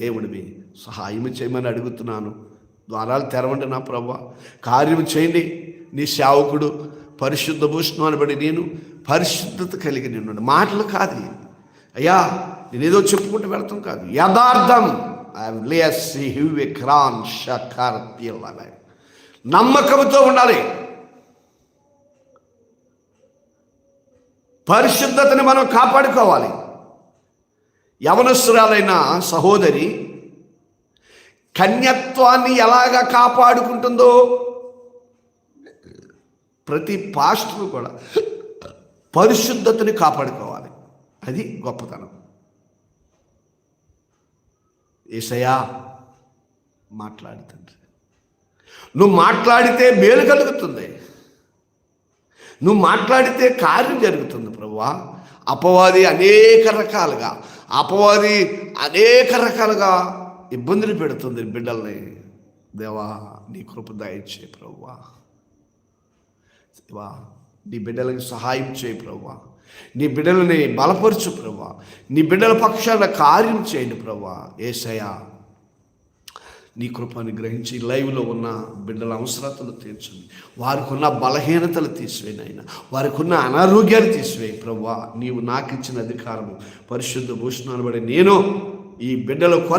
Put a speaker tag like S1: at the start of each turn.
S1: దేవుడివి, సహాయం చేయమని అడుగుతున్నాను. ద్వారాలు తెరవండి నా ప్రభువా, కార్యం చేయండి. నీ సేవకుడు పరిశుద్ధ భూషణం అనబడి నేను పరిశుద్ధత కలిగి నిన్ను. మాటలు కాదు అయ్యా, నేనేదో చెప్పుకుంటూ వెళ్తాం కాదు, యథార్థం. నమ్మకంతో ఉండాలి. పరిశుద్ధతని మనం కాపాడుకోవాలి. యవనస్తురాలైన సహోదరి కన్యత్వాన్ని ఎలాగా కాపాడుకుంటుందో ప్రతి పాస్టరు కూడా పరిశుద్ధతని కాపాడుకోవాలి. అది గొప్పతనం. యేసయ్యా మాట్లాడుతుంది. నువ్వు మాట్లాడితే మేలు కలుగుతుంది, నువ్వు మాట్లాడితే కార్యం జరుగుతుంది ప్రభువా. అపవాది అనేక రకాలుగా ఇబ్బందులు పెడుతుంది బిడ్డల్ని. దేవా నీ కృప దయచేయి ప్రభువా. దేవా నీ బిడ్డలకి సహాయం చేయి ప్రభువా. నీ బిడ్డలని బలపరచు ప్రభువా. నీ బిడ్డల పక్షాన కార్యం చేయండి ప్రభువా. యేసయ్యా నీ కృపని గ్రహించి లైవ్లో ఉన్న బిడ్డల అవసరతలు తీర్చండి. వారికి ఉన్న బలహీనతలు తీసివేయి నాయన, వారికి ఉన్న అనారోగ్యాలు తీసివేయి ప్రభువా. నీవు నాకు ఇచ్చిన అధికారము పరిశుద్ధ భూషణాలు బడి నేను ఈ బిడ్డల కొరకు